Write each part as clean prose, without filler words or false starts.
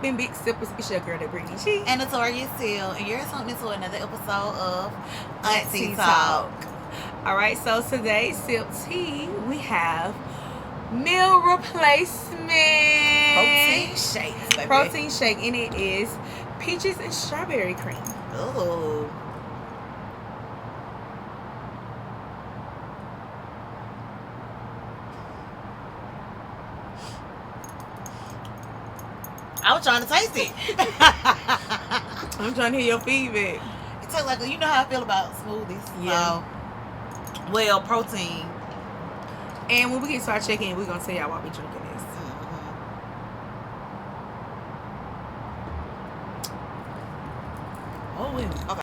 popping big sippers. It's your girl, that Brittany G. And Notorious Seal. And you're tuning to another episode of AunTEA Talk. All right, so today's sip tea, we have meal replacement. Protein shakes, baby. Protein shake, and it is peaches and strawberry cream. Ooh. I was trying to taste it. I'm trying to hear your feedback. It tastes like, you know how I feel about smoothies. Yeah. So, well, protein. And when we get to our check-in, we're going to tell y'all what we're drinking this.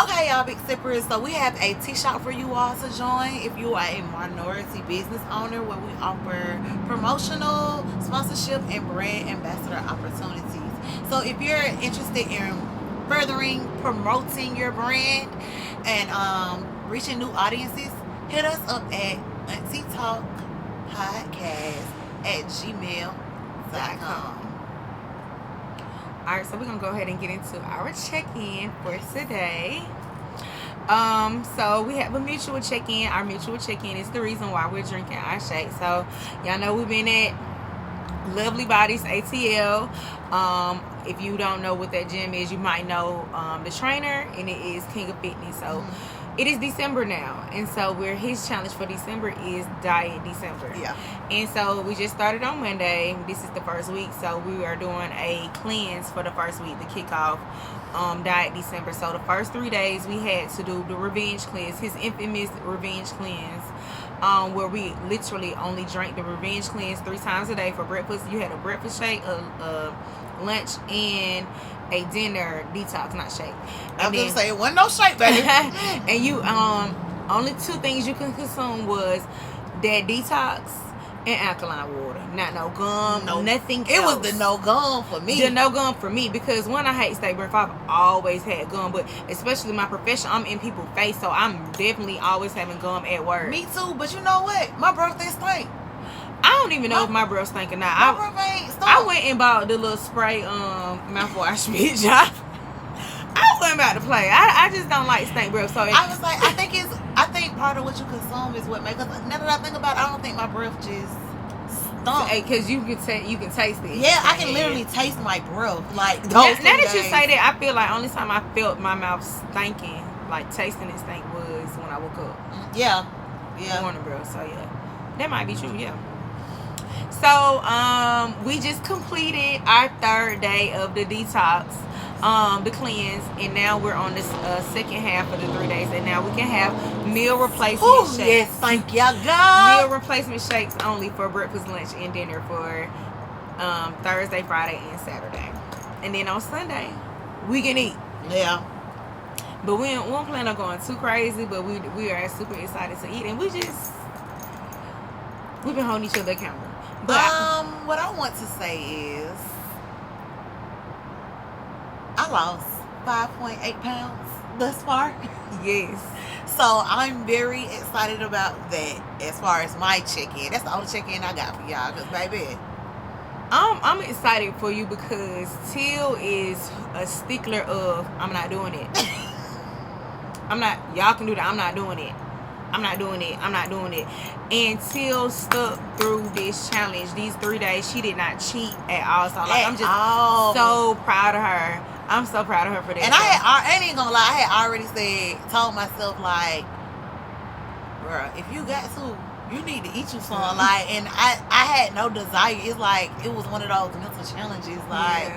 Okay, y'all big sippers. So we have a tea shop for you all to join if you are a minority business owner, where we offer promotional, sponsorship, and brand ambassador opportunities. So if you're interested in furthering promoting your brand and reaching new audiences, hit us up at AunTEAPodcast@gmail.com. Alright, so we're going to go ahead and get into our check-in for today. So we have a mutual check-in. Our mutual check-in is the reason why we're drinking our shake. So y'all know we've been at Lovely Bodies ATL. If you don't know what that gym is, you might know the trainer, and it is King of Fitness. So it is December now, and so his challenge for December is Diet December. Yeah. And so we just started on Monday. This is the first week, so we are doing a cleanse for the first week to kick off Diet December. So the first 3 days we had to do the revenge cleanse, his infamous revenge cleanse, where we literally only drank the revenge cleanse 3 times a day for breakfast. You had a breakfast shake, a lunch, and a dinner detox, not shake. I was gonna say it wasn't no shake, baby. And you only 2 things you can consume was that detox and alkaline water. Not no gum, nothing else. It was the no gum for me. The no gum for me, because one, I hate steak breath. I've always had gum, but especially my profession, I'm in people's face, so I'm definitely always having gum at work. Me too, but you know what? My birthday stink. I don't even know if my breath stink or not. My breath ain't stink. I went and bought the little spray mouthwash, bitch. I wasn't about to play. I just don't like stink breath. So I was like, I think part of what you consume is what makes us. Now that I think about it, I don't think my breath just stunk. Because you can taste it. Yeah, I can literally taste my breath. Like now that you say that, I feel like only time I felt my mouth stinking, like tasting it stink, was when I woke up. Yeah. Morning breath. So yeah, that might be true. Yeah. So we just completed our 3rd day of the detox, the cleanse, and now we're on this second half of the 3 days, and now we can have meal replacement shakes. Yes, thank y'all, God. Meal replacement shakes only for breakfast, lunch, and dinner for Thursday, Friday, and Saturday, and then on Sunday we can eat. Yeah. But we don't plan on going too crazy, but we are super excited to eat, and we've been holding each other accountable. But what I want to say is, I lost 5.8 pounds thus far. Yes. So I'm very excited about that as far as my check-in. That's the only check-in I got for y'all, because baby, I'm excited for you, because Teal is a stickler of, I'm not doing it. Y'all can do that. I'm not doing it. And Teal stuck through this challenge. These 3 days, she did not cheat at all. So I'm just so proud of her. I'm so proud of her for that. And I ain't gonna lie, I had already told myself, like, bruh, if you got to, you need to eat you some. Like, and I had no desire. It's like, it was one of those mental challenges. Like,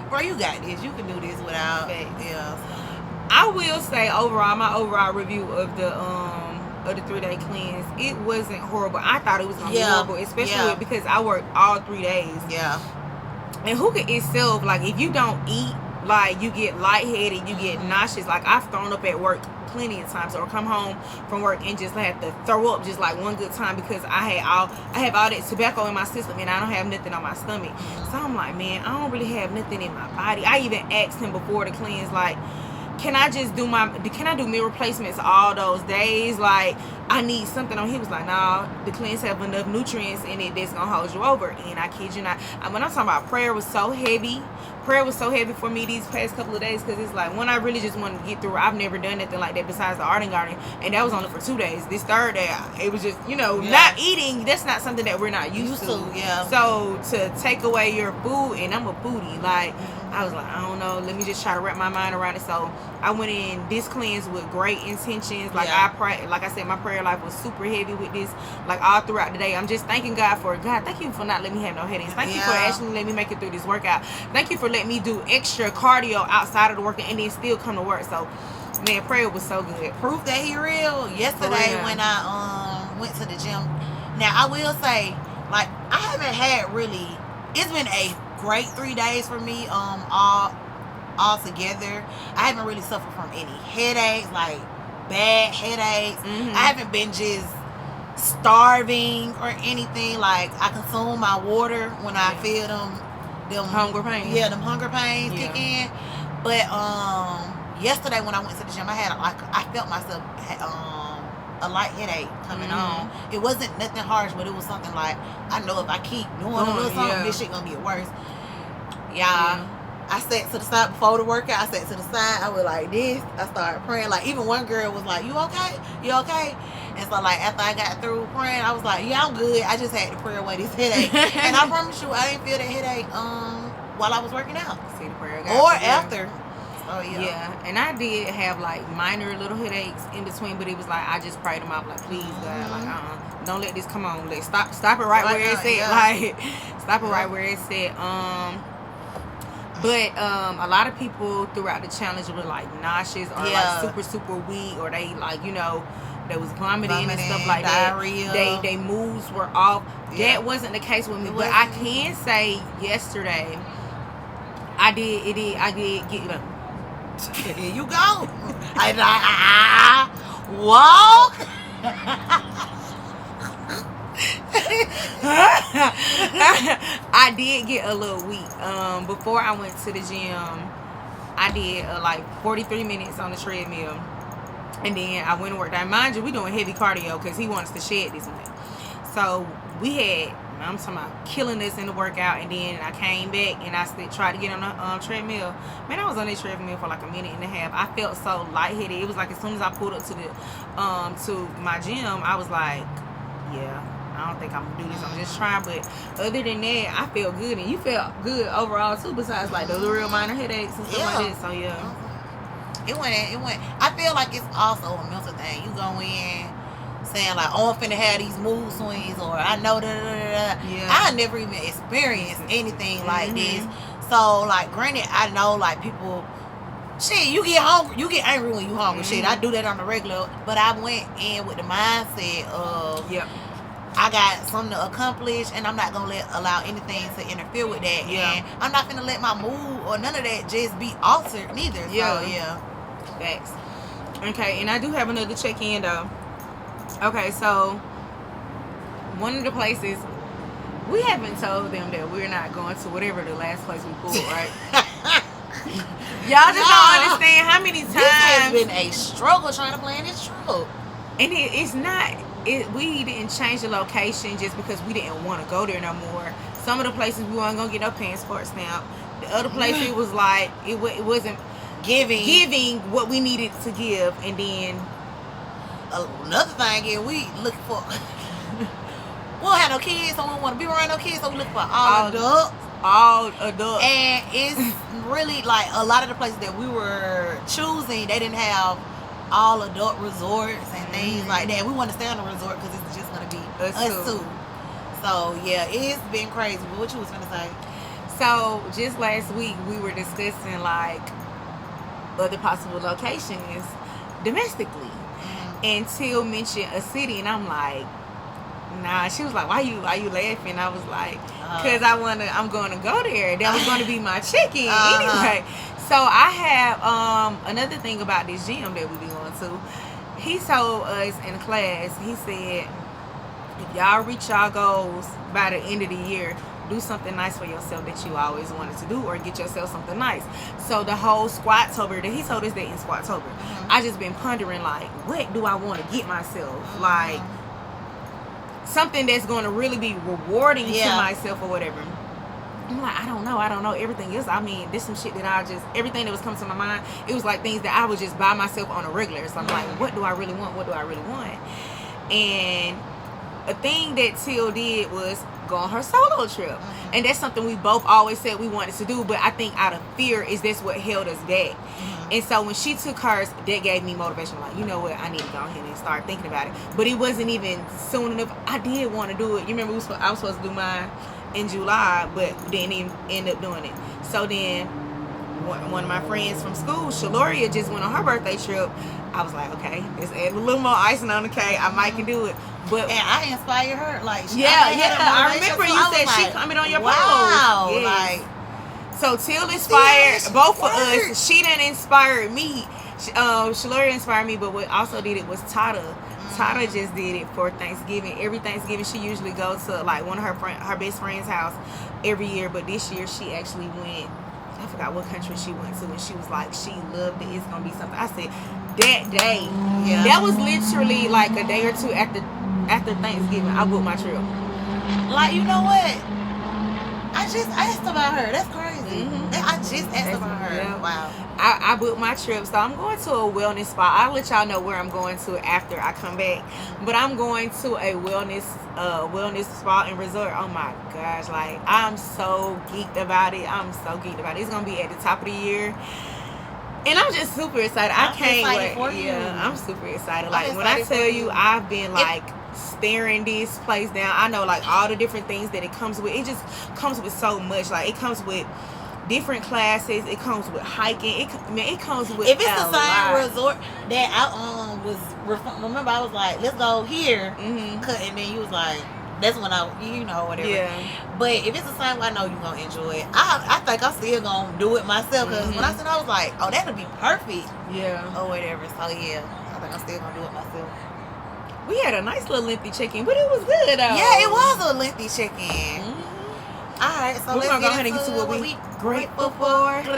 bro, you got this. You can do this without. Yeah. I will say, my overall review of the 3-day cleanse, it wasn't horrible. I thought it was gonna be horrible, especially because I worked all 3 days. Yeah. And who could itself, like, if you don't eat, like, you get lightheaded, you get nauseous. Like, I've thrown up at work plenty of times, or come home from work and just had to throw up just like one good time, because I have all that tobacco in my system and I don't have nothing on my stomach. So I'm like, man, I don't really have nothing in my body. I even asked him before the cleanse, like, can I do meal replacements all those days? Like, I need something on. He was like, nah, the cleanse have enough nutrients in it that's gonna hold you over. And I kid you not, when I'm talking about, prayer was so heavy, prayer was so heavy for me these past couple of days because it's like when I really just wanted to get through. I've never done nothing like that besides the art and garden, and that was only for 2 days. This third day, it was just not eating. That's not something that we're not used to. Yeah. So to take away your food, and I'm a foodie, like I was like, I don't know. Let me just try to wrap my mind around it. So I went in this cleanse with great intentions. Like I pray, like I said, my prayer life was super heavy with this. Like all throughout the day, I'm just thanking God for God. Thank you for not letting me have no headaches. Thank you for actually letting me make it through this workout. Thank you for letting me do extra cardio outside of the workout and then still come to work. So, man, prayer was so good. Proof that he real. Yesterday when I went to the gym. Now I will say, like I haven't had really. It's been a great 3 days for me. All together, I haven't really suffered from any headaches, like bad headaches. I haven't been just starving or anything. Like I consume my water when I feel them hunger pains. Yeah, them hunger pains kick in. But yesterday when I went to the gym, I had I felt myself a light headache coming on. It wasn't nothing harsh, but it was something like I know if I keep doing a little something, this shit gonna get worse. I sat to the side before the workout. I sat to the side. I was like this. I started praying. Like even one girl was like, "You okay? You okay?" And so like after I got through praying, I was like, "Yeah, I'm good. I just had to pray away this headache." And I promise you, I didn't feel that headache while I was working out. See the prayer or after. Oh yeah, and I did have like minor little headaches in between, but it was like I just prayed them out, like please God, like don't let this come on. Like stop it right where it said. Like stop it right where it said. But a lot of people throughout the challenge were like nauseous or like super weak, or they like they was vomiting and stuff like diarrhea. That. They moves were off. That wasn't the case with me, but I can say yesterday I did get. Here you go. I walk. I did get a little weak. Before I went to the gym, I did like 43 minutes on the treadmill, and then I went and worked out. Mind you, we doing heavy cardio because he wants to shed this month. So we had. I'm talking about killing this in the workout, and then I came back and I tried to get on the treadmill. Man, I was on the treadmill for like a minute and a half. I felt so lightheaded. It was like as soon as I pulled up to the to my gym, I was like, yeah, I don't think I'm gonna do this. I'm just trying. But other than that, I felt good, and you felt good overall too. Besides like those real minor headaches and stuff like that. So yeah, it went. I feel like it's also a mental thing. You go in saying like, oh, I'm finna have these mood swings, or I know I never even experienced anything like this. So like, granted, I know like people, shit, you get hungry, you get angry when you hungry. Shit, I do that on the regular, but I went in with the mindset of I got something to accomplish, and I'm not gonna allow anything to interfere with that. And I'm not gonna let my mood or none of that just be altered neither. Facts. Okay, and I do have another check-in though. Okay, so one of the places, we haven't told them that we're not going to whatever the last place we pulled, right? Y'all just don't understand how many times. This has been a struggle trying to plan this trip. And it's not, we didn't change the location just because we didn't want to go there no more. Some of the places we weren't going to get no passport stamp. The other place, it was like, it wasn't giving what we needed to give, and then another thing is we look for we don't have no kids, so we don't want to be around no kids, so we look for all adults. And it's really like a lot of the places that we were choosing, they didn't have all adult resorts and things like that. We want to stay on the resort because it's just going to be us two. So yeah, it's been crazy. But what you was gonna say? So just last week we were discussing like other possible locations domestically. And Till mentioned a city, and I'm like, nah. She was like, why you laughing? I was like, because I'm going to go there. That was going to be my check-in anyway. So I have another thing about this gym that we be going to. He told us in class, he said, if y'all reach y'all goals by the end of the year, do something nice for yourself that you always wanted to do, or get yourself something nice. So the whole Squattober, that he told us that in Squattober, I just been pondering like, what do I want to get myself? Like something that's going to really be rewarding to myself or whatever. I'm like, I don't know. Everything else, I mean, this some shit that everything that was coming to my mind, it was like things that I would just buy myself on a regular. So I'm like, what do I really want? And a thing that Teal did was go on her solo trip. And that's something we both always said we wanted to do, but I think out of fear is that's what held us back. And so when she took hers, that gave me motivation. Like, you know what? I need to go ahead and start thinking about it. But it wasn't even soon enough. I did want to do it. You remember I was supposed to do mine in July, but didn't even end up doing it. So then one of my friends from school, Shaloria, just went on her birthday trip. I was like, okay, let's add a little more icing on the cake. I might can do it. But and I inspired her. Like, I remember you said she commented on your post. Wow, yes. Like. So Teal inspired both of us. She didn't inspire me. Shaloria inspired me, but what also did it was Tata. Tata just did it for Thanksgiving. Every Thanksgiving, she usually goes to like one of her best friend's house every year. But this year, she actually went. I forgot what country she went to, and she was like, she loved it. It's gonna be something. I said that day. Yeah. That was literally like a day or two after Thanksgiving. I booked my trip. Like, you know what? I just asked about her. That's crazy. I just asked about her. Yeah. Wow. I booked my trip, so I'm going to a wellness spa. I'll let y'all know where I'm going to after I come back. But I'm going to a wellness spa and resort. Oh my gosh, like I'm so geeked about it. It's gonna be at the top of the year. And I'm just super excited. I can't wait. Yeah, I'm super excited. Like when I tell you, I've been like staring this place down. I know like all the different things that it comes with. It just comes with so much. Like it comes with different classes. It comes with hiking. It comes with. If it's the same resort that I remember, I was like, let's go here. And then you was like, that's when whatever. Yeah. But if it's the same, I know you're gonna enjoy it. I think I'm still gonna do it myself because when I said, I was like, oh, that'll be perfect. Yeah. Or whatever. So yeah, I think I'm still gonna do it myself. We had a nice little lengthy check-in, but it was good though. Yeah, it was a lengthy check-in. Alright, so let's go ahead and get to what we grateful for. So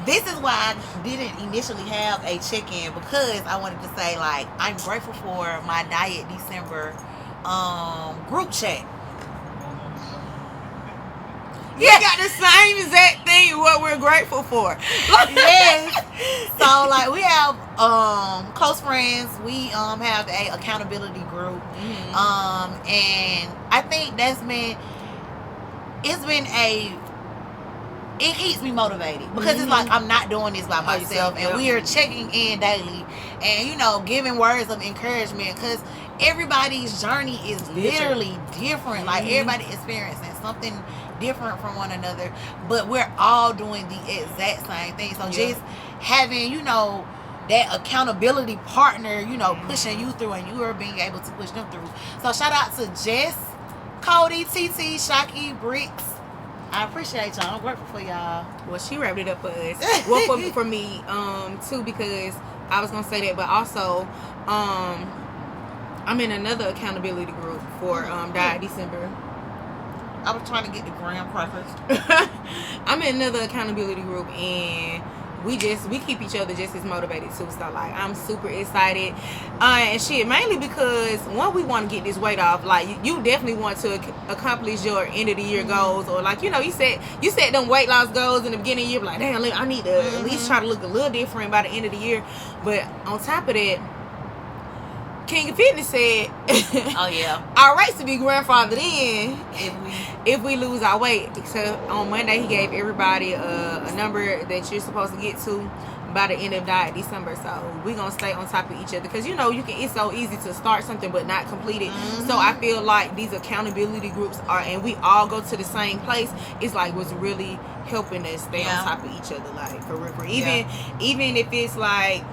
this is why I didn't initially have a check-in, because I wanted to say, like, I'm grateful for my Diet December group chat. We got the same exact thing what we're grateful for. Yes. So like we have close friends. We have a accountability group. And I think it keeps me motivated because it's like I'm not doing this by myself, and we are checking in daily and giving words of encouragement, because everybody's journey is literally different. Like everybody experiencing something different from one another, but we're all doing the exact same thing. So just having that accountability partner pushing you through, and you are being able to push them through. So shout out to Jess, Cody, TT, Shocky, Bricks. I appreciate y'all. I'm grateful for y'all. Well, she wrapped it up for us. Well, for me too, because I was gonna say that, but also I'm in another accountability group for Diet December. I was trying to get the graham crackers. I'm in another accountability group, and we keep each other just as motivated too. So like I'm super excited, and shit, mainly because one, we want to get this weight off. Like you definitely want to accomplish your end of the year goals, or like you set them weight loss goals in the beginning of the year. Like damn, I need to at least try to look a little different by the end of the year. But on top of that, King of Fitness said, "Oh yeah, our race to be grandfathered in if we lose our weight." So on Monday, he gave everybody a number that you're supposed to get to by the end of Diet December. So we're gonna stay on top of each other, because it's so easy to start something but not complete it. So I feel like these accountability groups and we all go to the same place. It's like what's really helping us stay on top of each other, like for real. Even if it's like,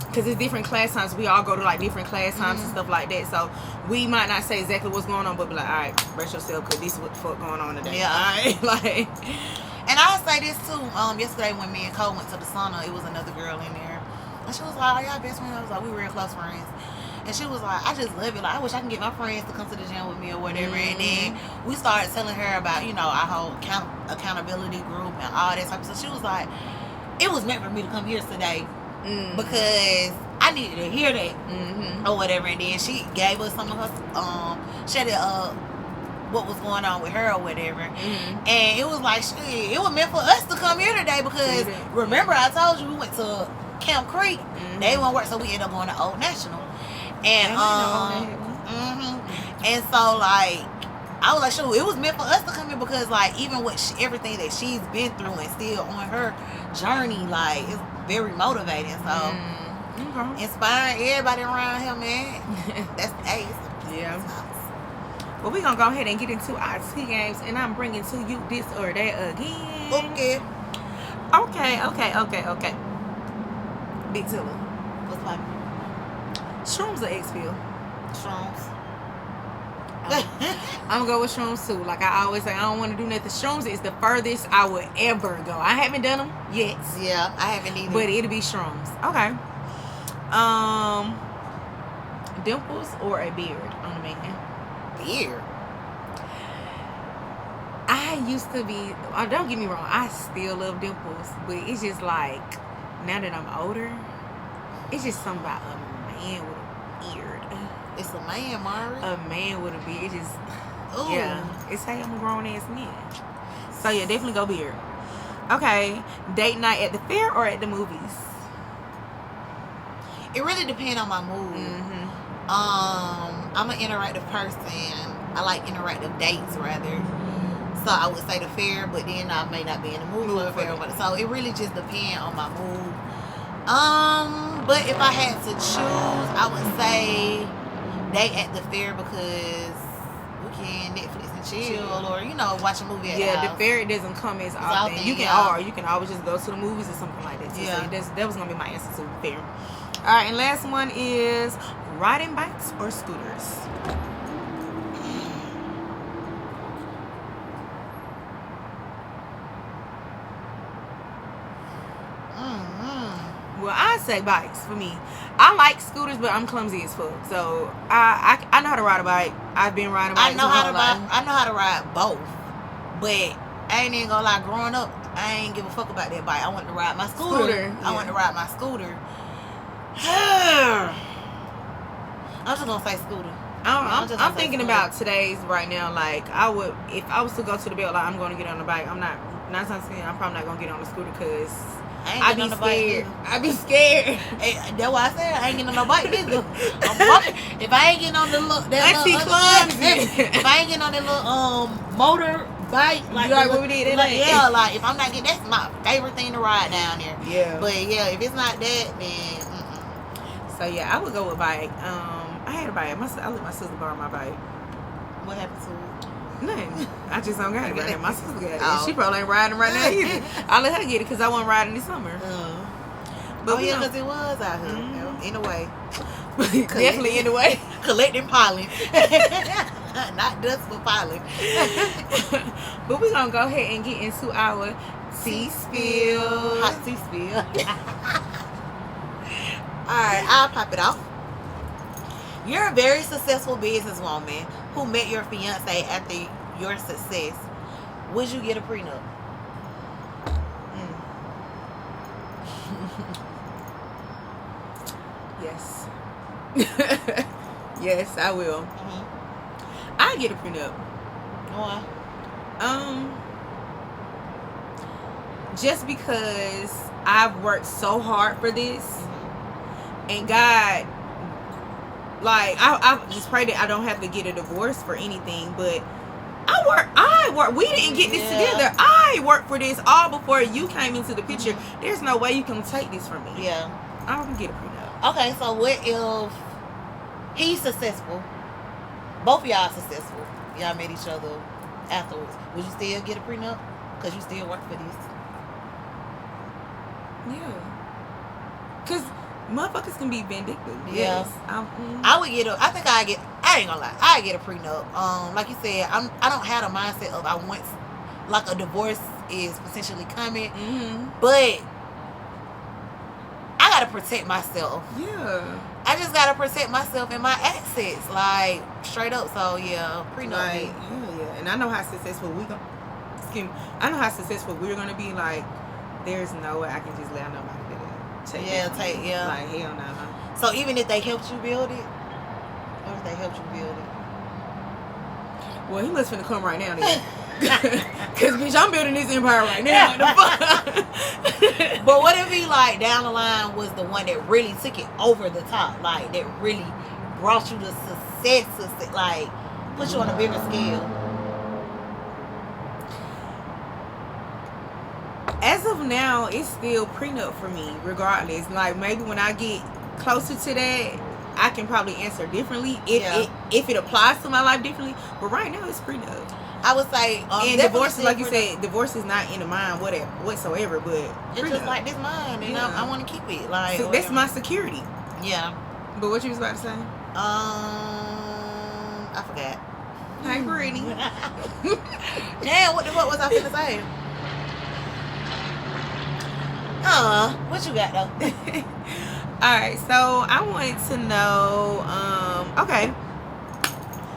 because it's different class times, we all go to like different class times and stuff like that. So we might not say exactly what's going on, but be like, all right, brace yourself, because this is what the fuck going on today. Yeah, all right. Like, and I'll say this too. Yesterday when me and Cole went to the sauna, it was another girl in there, and she was like, "Are y'all best friends?" I was like, "We real close friends." And she was like, "I just love it. Like, I wish I can get my friends to come to the gym with me or whatever." And then we started telling her about our whole accountability group and all that type of stuff. She was like, "It was meant for me to come here today." Because I needed to hear that or whatever. And then she gave us some of her she had what was going on with her or whatever. Mm-hmm. And it was like, shit, it was meant for us to come here today because remember I told you we went to Camp Creek. Mm-hmm. They won't work, so we ended up going to Old National. And and so like I was like, shoot, it was meant for us to come here because like even with everything that she's been through and still on her journey, like it's very motivating. So inspiring everybody around here, man. That's ace. Yeah. Well, we're gonna go ahead and get into our tea games, and I'm bringing to you this or that again. Okay. Big Tilla. What's my Shrooms or X-Feel? Shrooms. I'm gonna go with shrooms too. Like I always say, I don't want to do nothing. Shrooms is the furthest I would ever go. I haven't done them yet. Yeah, I haven't either. But it'll be shrooms. Okay. Dimples or a beard on a man? Beard. I used to be. Don't get me wrong. I still love dimples, but it's just like now that I'm older, it's just something about a man with a beard. It's a man, Mari. A man with a beard. It just. Ooh. Yeah, it's how I'm a grown ass man. So yeah, definitely go beard. Okay, date night at the fair or at the movies? It really depends on my mood. Mm-hmm. I'm an interactive person. I like interactive dates rather. So I would say the fair, but then I may not be in the mood for the fair. So it really just depends on my mood. But if I had to choose, I would say date at the fair because we can Netflix and chill or watch a movie at the house. The fair doesn't come as often. You can always just go to the movies or something like that too. Yeah. So that was gonna be my answer to fair. All right, and last one is riding bikes or scooters. Well, I say bikes for me. I like scooters, but I'm clumsy as fuck. So I know how to ride a bike. I've been riding bikes. I know how to ride both, but I ain't even gonna lie. Growing up, I ain't give a fuck about that bike. I wanted to ride my scooter. I wanted to ride my scooter. I'm just gonna say scooter. I'm thinking about today's right now. Like I would, if I was to go to the belt, like I'm gonna get on the bike. I'm not. I'm probably not gonna get on the scooter because I be scared. I be scared. That's why I said I ain't getting on no bike either. If I ain't getting on the look, if I ain't getting on that little motor bike, like what we did, like if I'm not getting, that's my favorite thing to ride down there. Yeah. But yeah, if it's not that, then. So yeah, I would go with bike. I had a bike. I let my sister borrow my bike. What happened to it? Nothing. I just don't got it right now. My sister got it. Oh. She probably ain't riding right now either. I let her get it because I wasn't riding this summer. But because it was out here. In a way. Definitely in a way. Collecting pollen. Not dust, but pollen. But we're going to go ahead and get into our tea spill. Hot tea spill. Alright, I'll pop it off. You're a very successful businesswoman who met your fiance after your success. Would you get a prenup? Yes. Yes, I will. I get a prenup. Why? Just because I've worked so hard for this, and God, like I just pray that I don't have to get a divorce for anything. But I work. We didn't get this together. I worked for this all before you came into the picture. There's no way you can take this from me. Yeah, I would get a prenup. Okay, so what if he's successful? Both of y'all successful. Y'all met each other afterwards. Would you still get a prenup? Because you still work for this. Yeah. Because motherfuckers can be vindictive. Yeah. Yes. I would get I ain't gonna lie. I get a prenup. Like you said, I don't have the mindset of I want, like, a divorce is potentially coming. But I gotta protect myself. Yeah. I just gotta protect myself and my assets, like, straight up. So yeah, prenup. Like, yeah. And I know how successful we're gonna be. Like, there's no way I can just let nobody do that. Like, hell no. So even if they helped you build it, or if they helped you build it, Well, he must finna come right now then. Cause bitch, I'm building this empire right now. The fuck? But what if he like down the line was the one that really took it over the top, like that really brought you to success, like put you on a bigger scale? As of now, it's still prenup for me, regardless. Like maybe when I get closer to that, I can probably answer differently if it applies to my life differently. But right now, it's prenup. I would say, and divorce is like you said, divorce is not in the mind whatsoever. But it's prenup. just like this mine, and I want to keep it. Like so that's my security. Yeah. But what you was about to say? I forgot. Hey, Brittany. Damn, what the fuck was I finna say? What you got though? Alright, so I wanted to know, okay.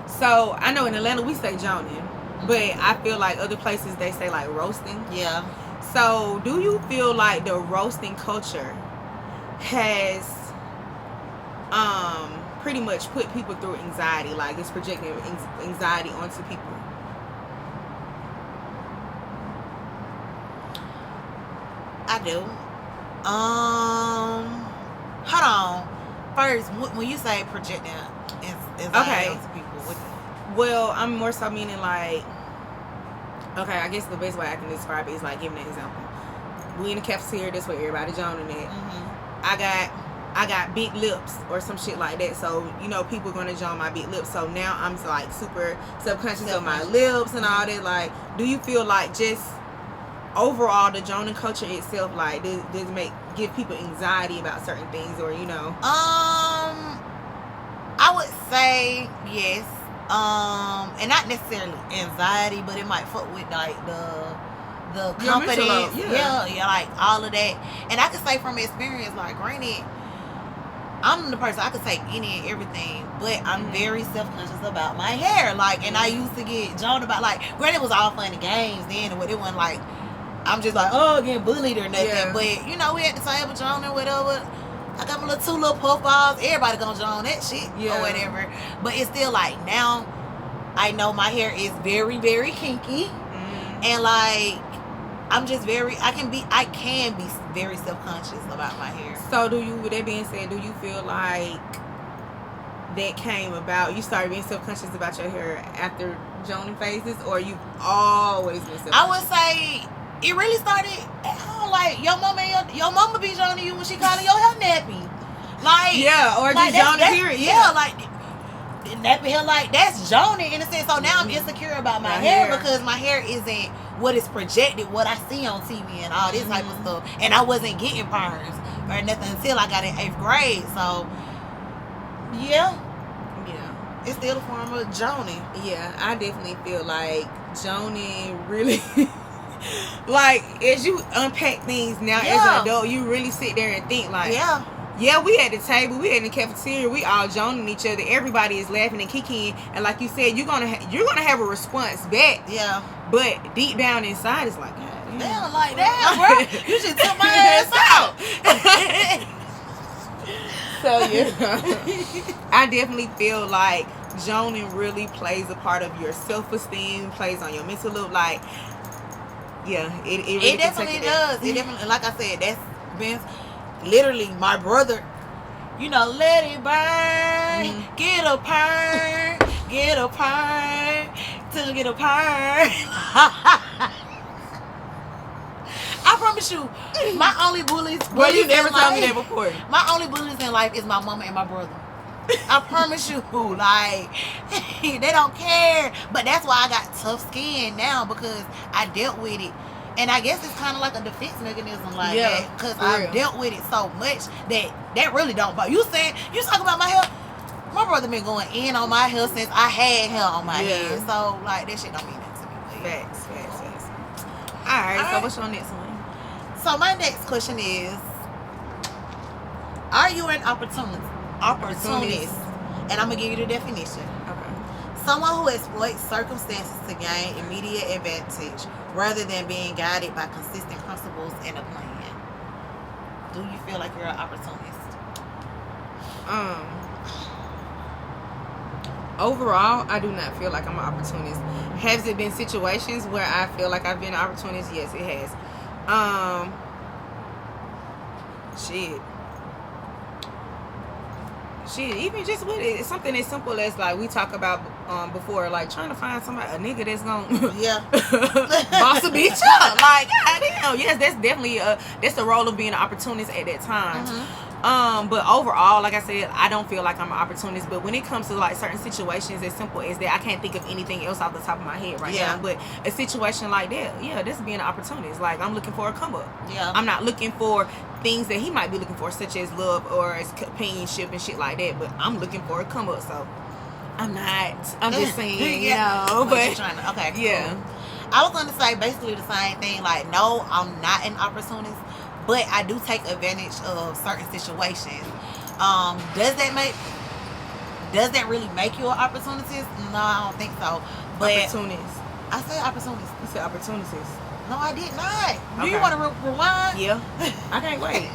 So I know in Atlanta we say joning, but I feel like other places they say like roasting. Yeah. So do you feel like the roasting culture has pretty much put people through anxiety, like it's projecting anxiety onto people? I do. Hold on. First, when you say projecting anxiety onto people, well, I'm more so meaning like, okay, I guess the best way I can describe it is like giving an example. We in the cafeteria, that's where everybody joining it. I got big lips or some shit like that, so you know people gonna join my big lips. So now I'm like super subconscious of my lips and all that. Like, do you feel like just overall the joining culture itself, like does it give people anxiety about certain things, or you know? I would say yes. And not necessarily anxiety, but it might fuck with like the confidence, yeah, like all of that. And I can say from experience, like granted, I'm the person I could take any and everything, but I'm very self-conscious about my hair. Like, and I used to get joined about, like, granted it was all fun and games then, and it wasn't like I'm just like, oh, getting bullied or nothing. Yeah. But you know, we at the table joining whatever. I got my two little puff balls. Everybody gonna join that shit or whatever. But it's still like now, I know my hair is very, very kinky, and like I'm just I can be very self-conscious about my hair. So with that being said, do you feel like that came about, you started being self-conscious about your hair after joining phases, or you've always been self-conscious? I would say it really started at home. Like your mama be joining you when she calling your hair nappy. Like, yeah, or just joining period. Yeah, like nappy hair, like that's joining in a sense. So now I'm insecure about my hair because my hair isn't what is projected, what I see on TV and all this type of stuff. And I wasn't getting perms or nothing until I got in 8th grade. So yeah, it's still a form of joning. Yeah, I definitely feel like joning really like as you unpack things now as an adult, you really sit there and think like, we at the table, we in the cafeteria, we all joning each other, everybody is laughing and kicking, and like you said, you're gonna have a response back. Yeah. But deep down inside, it's like, God damn, like that, bro. You just took my ass out. So yeah, I definitely feel like joning really plays a part of your self-esteem, plays on your mental loop. Like, yeah, it really definitely does. It definitely, like I said, that's been literally my brother. You know, let it burn, get a perm, get a perm, till get a perm. I promise you, my only bullies. Well, you never told me that before. My only bullies in life is my mama and my brother. I promise you, like they don't care. But that's why I got tough skin now, because I dealt with it. And I guess it's kind of like a defense mechanism like that, because I've dealt with it so much that really don't bother. You talk about my hair. My brother been going in on my hair since I had hair on my head. So like that shit don't mean that to me. Facts. All right, so what's your next one? So my next question is, are you an opportunist? And I'm gonna give you the definition. Okay. Someone who exploits circumstances to gain immediate advantage rather than being guided by consistent principles and a plan. Do you feel like you're an opportunist? Overall, I do not feel like I'm an opportunist. Has it been situations where I feel like I've been an opportunist? Yes, it has. Shit, even just with it, it's something as simple as like we talk about before, like trying to find somebody, a nigga that's gonna boss a bitch up. Like, goddamn, yes, that's definitely that's the role of being an opportunist at that time. But overall, like I said, I don't feel like I'm an opportunist. But when it comes to like certain situations, as simple as that, I can't think of anything else off the top of my head right now. But a situation like that, yeah, that's being an opportunist. Like, I'm looking for a come up. Yeah, I'm not looking for things that he might be looking for, such as love or as companionship and shit like that. But I'm looking for a come up. So I'm not. I'm just saying, you know. But you're trying to, okay, yeah. Cool. I was gonna say basically the same thing. Like, no, I'm not an opportunist. But I do take advantage of certain situations. Does that really make you an opportunist? No, I don't think so. But opportunist. I said opportunist. You said opportunist. No, I did not. Do you want to rewind? Yeah. I can't wait.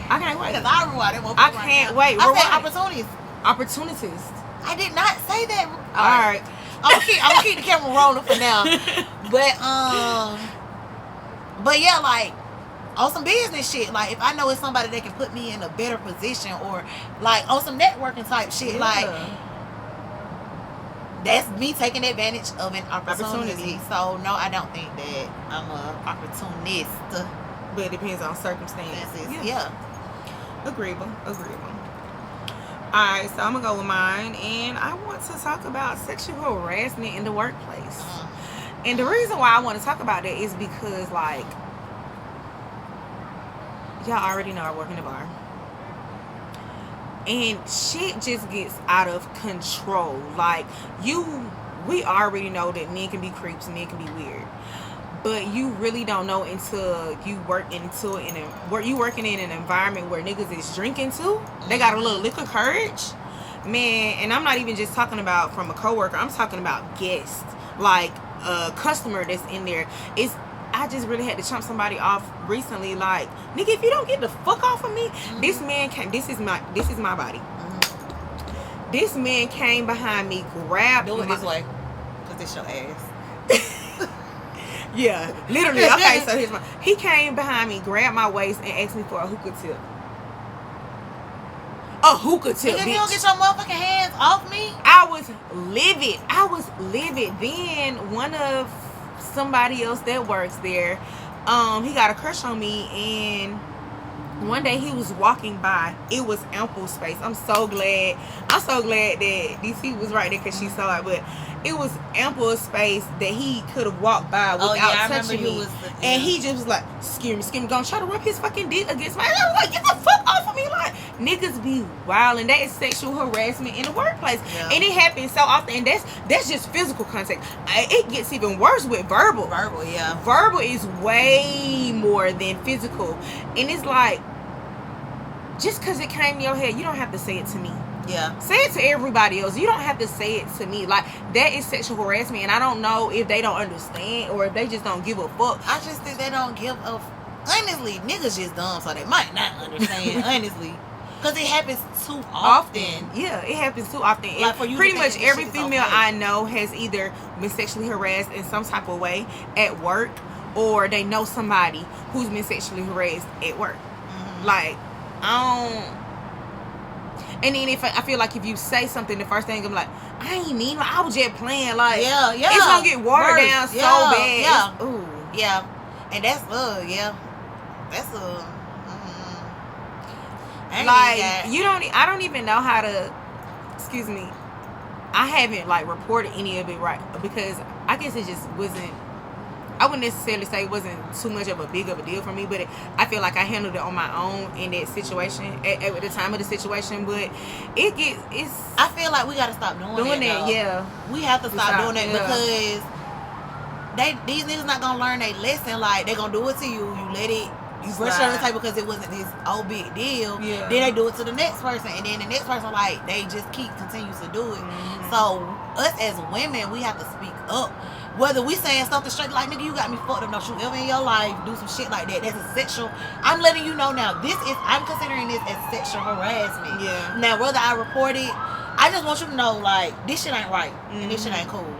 Because I rewind it. I can't wait. I said opportunist. Opportunist. I did not say that. All right. I'm gonna keep the camera rolling for now. But yeah, like, on some business shit, like if I know it's somebody that can put me in a better position, or like on some networking type shit, like that's me taking advantage of an opportunity. So no, I don't think that I'm a opportunist. But it depends on circumstances. Yeah. Agreeable. Alright, so I'm gonna go with mine, and I want to talk about sexual harassment in the workplace. And the reason why I want to talk about that is because, like, y'all already know I work in a bar, and shit just gets out of control. Like, we already know that men can be creeps, men can be weird, but you really don't know until you working in an environment where niggas is drinking too. They got a little liquor courage, man. And I'm not even just talking about from a coworker. I'm talking about guests, like a customer that's in there. I just really had to chump somebody off recently. Like, nigga, if you don't get the fuck off of me, this man came. This is my body. This man came behind me, grabbed. Do it this way, cause it's your ass. Yeah, literally. Okay, so he came behind me, grabbed my waist, and asked me for a hookah tip. A hookah tip, bitch. If you don't get your motherfucking hands off me, I was livid. Then one of somebody else that works there, he got a crush on me, and one day he was walking by. It was ample space. I'm so glad that DC was right there because she saw it. But it was ample space that he could have walked by without touching me. And he just was like, scare me, gonna try to rub his fucking dick against my. I was like, get the fuck off of me! Like, niggas be wild, and that is sexual harassment in the workplace. Yeah. And it happens so often. And that's just physical contact. It gets even worse with verbal. Verbal is way more than physical, and it's like, just because it came to your head, you don't have to say it to me. Yeah. Say it to everybody else. You don't have to say it to me. Like, that is sexual harassment, and I don't know if they don't understand or if they just don't give a fuck. I just think they don't give a... Honestly, niggas just dumb, so they might not understand, honestly. Because it happens too often. Yeah, it happens too often. Like, for you, pretty much every female I know has either been sexually harassed in some type of way at work, or they know somebody who's been sexually harassed at work. Like, and then if I feel like if you say something, the first thing I'm like, I ain't mean, like, I was just playing. Like, it's gonna get watered down so bad. Ooh. Yeah. And that's I don't even know how to. Excuse me. I haven't like reported any of it, right? Because I guess it just wasn't. I wouldn't necessarily say it wasn't too much of a big of a deal for me, but I feel like I handled it on my own in that situation at the time of the situation. But it's. I feel like we gotta stop doing that. Yeah, we have to stop doing that because these niggas not gonna learn their lesson. Like, they gonna do it to you. You let it. You brush it on the table because it wasn't this old big deal. Yeah. Then they do it to the next person, and then the next person, like, they just continues to do it. So us as women, we have to speak up. Whether we saying something straight like, nigga, you got me fucked up, don't you ever in your life do some shit like that. That's a sexual. I'm letting you know now. I'm considering this as sexual harassment. Yeah. Now, whether I report it, I just want you to know, like, this shit ain't right and this shit ain't cool.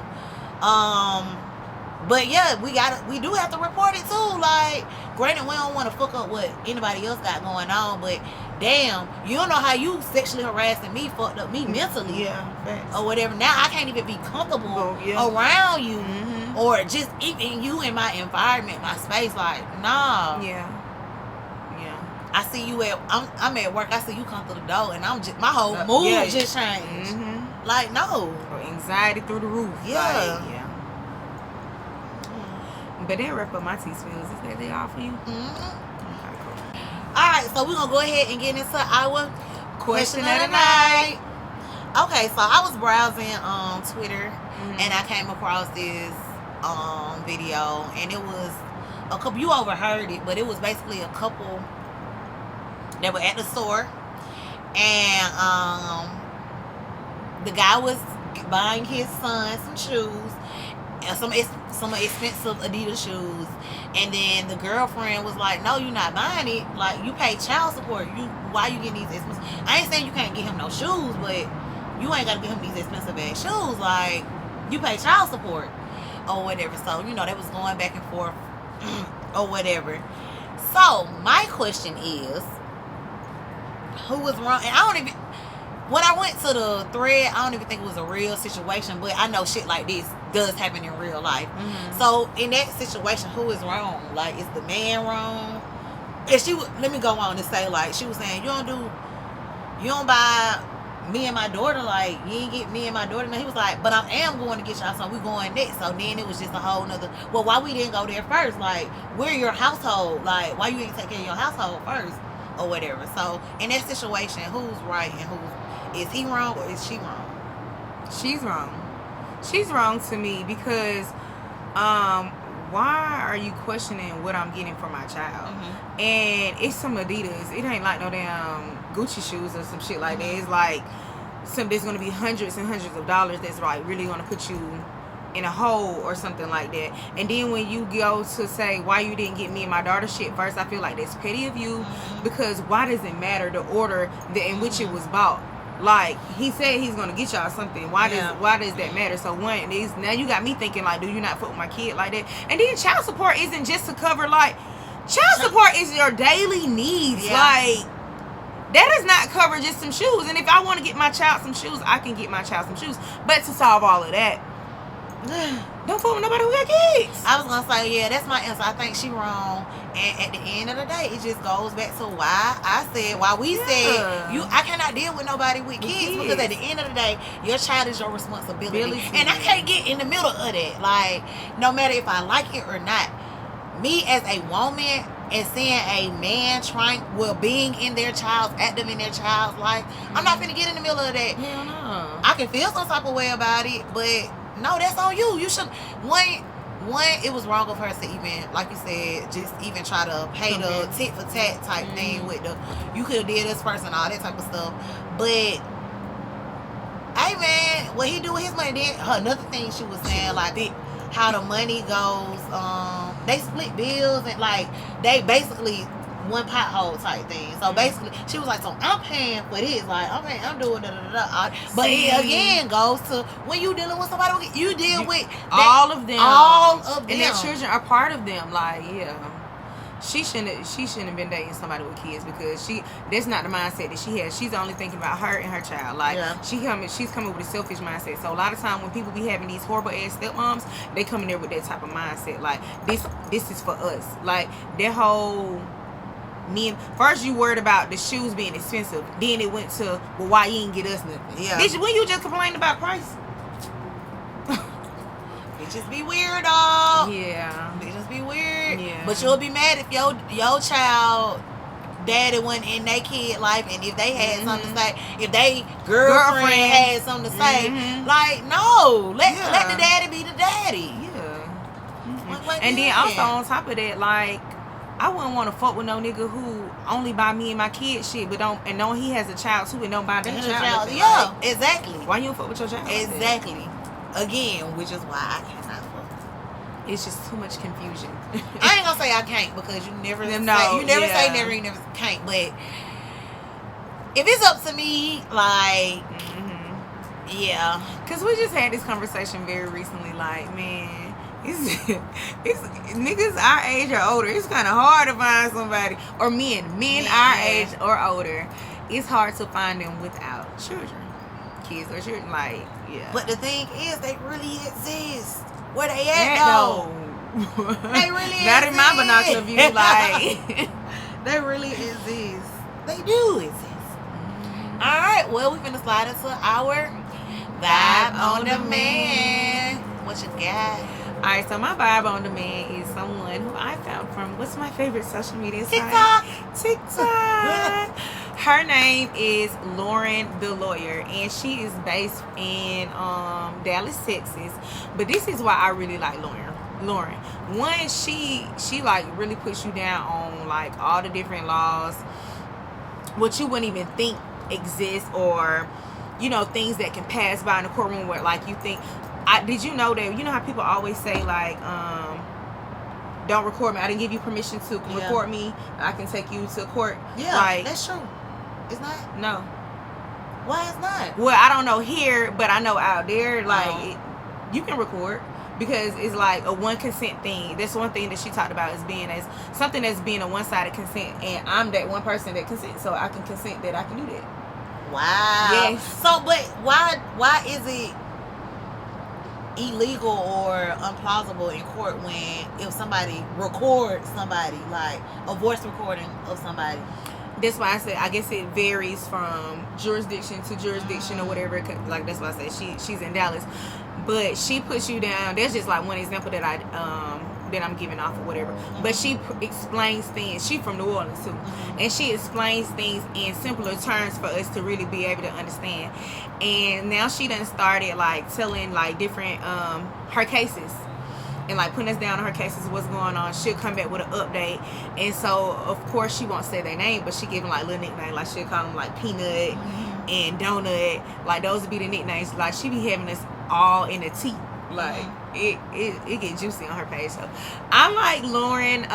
But yeah, we do have to report it too. Like, granted, we don't want to fuck up what anybody else got going on, but damn, you don't know how you sexually harassing me fucked up me mentally, or whatever. Now I can't even be comfortable around you, or just even you in my environment, my space. Like, nah. I see you I'm at work. I see you come through the door, and I'm just my whole mood just changed. Like, no, anxiety through the roof. Yeah. But then wrap up my teaspoons. Is that they all for you? Alright, so we're going to go ahead and get into our question of the night. Okay, so I was browsing on Twitter, and I came across this video, and it was a couple, you overheard it, but it was basically a couple that were at the store, and the guy was buying his son some shoes, some expensive Adidas shoes, and then the girlfriend was like, no, you're not buying it, like, you pay child support, why you getting these expensive? I ain't saying you can't get him no shoes, but you ain't gotta get him these expensive ass shoes, like, you pay child support or whatever. So, you know, they was going back and forth or whatever. So my question is, who was wrong? And I don't even, when I went to the thread, I don't even think it was a real situation, but I know shit like this does happen in real life. So in that situation, who is wrong? Like, is the man wrong? And she would, let me go on and say, like, she was saying, you don't buy me and my daughter, like, you ain't get me and my daughter. And he was like, but I am going to get y'all something, we going next. So then it was just a whole nother, well, why we didn't go there first? Like, we're your household, like, why you ain't take care of your household first or whatever. So in that situation, who's right and is he wrong or is she wrong? She's wrong. She's wrong to me because why are you questioning what I'm getting for my child? And it's some Adidas. It ain't like no damn Gucci shoes or some shit like that. It's like there's gonna be hundreds and hundreds of dollars that's like really gonna put you in a hole or something like that. And then when you go to say why you didn't get me and my daughter shit first, I feel like that's petty of you, because why does it matter the order in which it was bought? Like, he said he's gonna get y'all something. Why does that matter? So one is, now you got me thinking, like, do you not fuck with my kid like that? And then child support isn't just to cover, like, child support is your daily needs. Like, that does not cover just some shoes. And if I want to get my child some shoes, I can get my child some shoes. But to solve all of that, don't fuck with nobody who got kids. I was gonna say, yeah, that's my answer. I think she wrong, and at the end of the day, it just goes back to why we said I cannot deal with nobody with kids, because at the end of the day, your child is your responsibility, and I can't get in the middle of that. Like, no matter if I like it or not, me as a woman and seeing a man being in their child's, active in their child's life, I'm not gonna get in the middle of that. Hell no. I can feel some type of way about it, but no, that's on you. You should, one, it was wrong of her to even, like you said, just even try to pay the tit for tat type thing with you could have did this first and all that type of stuff. But, hey man, what he do with his money, then another thing she was saying, like, how the money goes, they split bills, and like, they basically one pothole type thing. So basically, she was like, so I'm paying for this, like, okay, I'm doing da. But it again goes to, when you dealing with somebody, you deal with all of them, and their children are part of them. Like, she shouldn't have been dating somebody with kids, because that's not the mindset that she has. She's only thinking about her and her child. Like, she's coming with a selfish mindset. So a lot of time when people be having these horrible ass stepmoms, they come in there with that type of mindset. Like, this is for us. Like, that whole, first you worried about the shoes being expensive, then it went to, well, why you ain't get us nothing? When you just complained about price? It just be weird, dog. It just be weird. But you'll be mad if your child daddy went in their kid life, and if they had something to say, if they girlfriend had something to say, like, no, let the daddy be the daddy. And then also on top of that, like, I wouldn't want to fuck with no nigga who only buy me and my kid shit, but know he has a child too and don't buy their child. Yeah, exactly. Why you don't fuck with your child? Exactly. Again, which is why I cannot fuck. It's just too much confusion. I ain't gonna say I can't, because you never say never, you never can't. But if it's up to me, like, Yeah. Cause we just had this conversation very recently. Like, man, it's niggas our age or older. It's kind of hard to find somebody, or men our age or older. It's hard to find them without children, kids or children. Like, yeah. But the thing is, they really exist. Where they at though? They really not exist. in my binocular view. Like, they really exist. They do exist. All right. Well, we finna slide into our vibe on demand. What you got? All right, so my vibe on demand is someone who I found from, what's my favorite social media TikTok. site? TikTok. Her name is Lauren the Lawyer, and she is based in Dallas, Texas. But this is why I really like Lauren. One, she like really puts you down on like all the different laws, what you wouldn't even think exist, or you know, things that can pass by in the courtroom where like you think. Did you know that, you know how people always say like, don't record me, I didn't give you permission to record me, I can take you to court? Yeah, like, that's true. It's not? No. Why it's not? Well, I don't know here, but I know out there, like, you can record, because it's like a one consent thing. That's one thing that she talked about, is being as something that's being a one-sided consent, and I'm that one person that consents, so I can consent that I can do that. Wow. Yes. So, but why is it illegal or implausible in court when if somebody records somebody, like a voice recording of somebody? That's why I said, I guess it varies from jurisdiction to jurisdiction or whatever. Like, that's why I said she's in Dallas, but she puts you down. There's just like one example that I'm giving off or whatever. But she explains things. She from New Orleans too, and she explains things in simpler terms for us to really be able to understand. And now she done started like telling like different her cases, and like putting us down on her cases, what's going on. She'll come back with an update, and so of course she won't say their name, but she give them like little nicknames, like she'll call them like Peanut and Donut, like those would be the nicknames. Like she be having us all in the tea, like it get juicy on her page. So I like Lauren.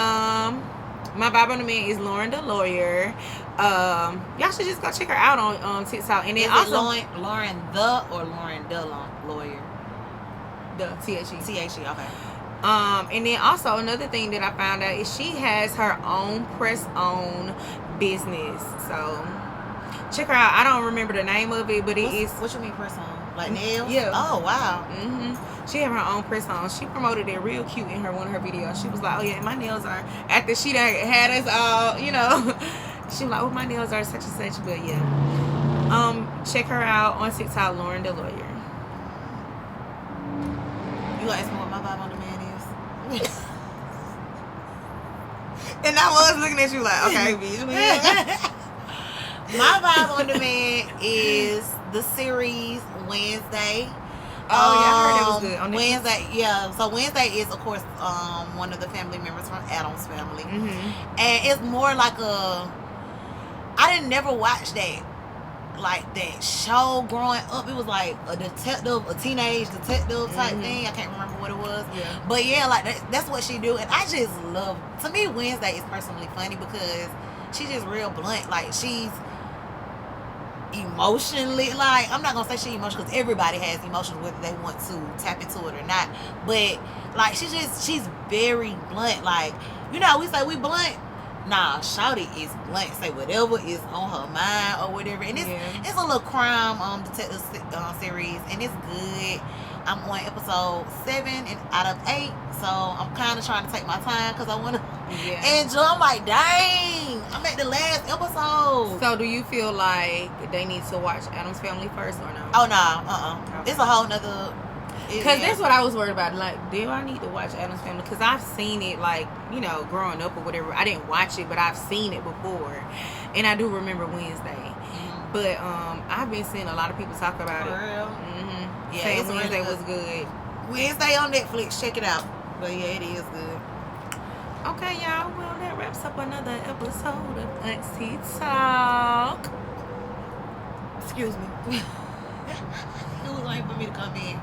My vibe on the man is Lauren the Lawyer. Y'all should just go check her out on TikTok. And then Is also Lauren the or Lauren the Lawyer? The THE. Okay. And then also another thing that I found out is she has her own press-owned business. So check her out. I don't remember the name of it, but What you mean press-on? Like nails? Yeah. Oh wow. She have her own press-on. She promoted it real cute in one of her videos. She was like, "Oh yeah, my nails are," after she done had us all, you know. She was like, "Oh, my nails are such and such." But yeah, check her out on TikTok, Lauren the Lawyer. You gonna ask me what my vibe on the man is? And I was looking at you like, okay, bitch. My vibe on demand is the series Wednesday. Oh yeah, I heard it was good. On Wednesday, yeah. So Wednesday is, of course, one of the family members from Adam's family, and it's more like I didn't never watch that show growing up. It was like a detective, a teenage detective type thing. I can't remember what it was. Yeah. But yeah, like that's what she do, and I just love. To me, Wednesday is personally funny because she's just real blunt. Like she's emotionally, like I'm not gonna say she's emotional because everybody has emotions whether they want to tap into it or not, but like she's very blunt. Like, you know, we say we blunt, nah, shawty is blunt, say whatever is on her mind or whatever. And it's a little crime detective series, and it's good. I'm on episode 7 and out of 8, so I'm kind of trying to take my time because I want to enjoy. I'm like, dang, I'm at the last episode. So do you feel like they need to watch Adam's Family first or no? Oh no, okay. It's a whole nother. Because that's what I was worried about. Like, do I need to watch Adam's Family? Because I've seen it, like, you know, growing up or whatever. I didn't watch it, but I've seen it before, and I do remember Wednesday. But I've been seeing a lot of people talk about For it. real? Yeah, saying Wednesday was good. Wednesday on Netflix, check it out. But yeah, it is good. Okay, y'all. Well, that wraps up another episode of AunTEA Talk. Excuse me. It was waiting for me to come in.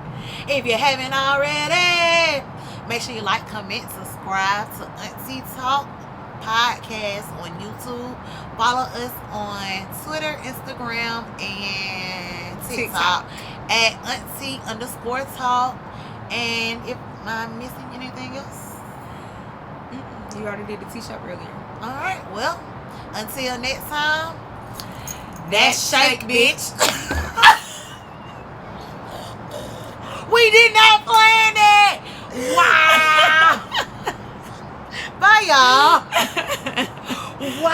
If you haven't already, make sure you like, comment, subscribe to AunTEA Talk podcast on YouTube. Follow us on Twitter, Instagram, and TikTok at AunTEA_talk. And if I'm missing anything else, You already did the tea shop earlier. all right. Well, until next time, That's shake, bitch. We did not plan it. Wow. Bye, y'all. Wow.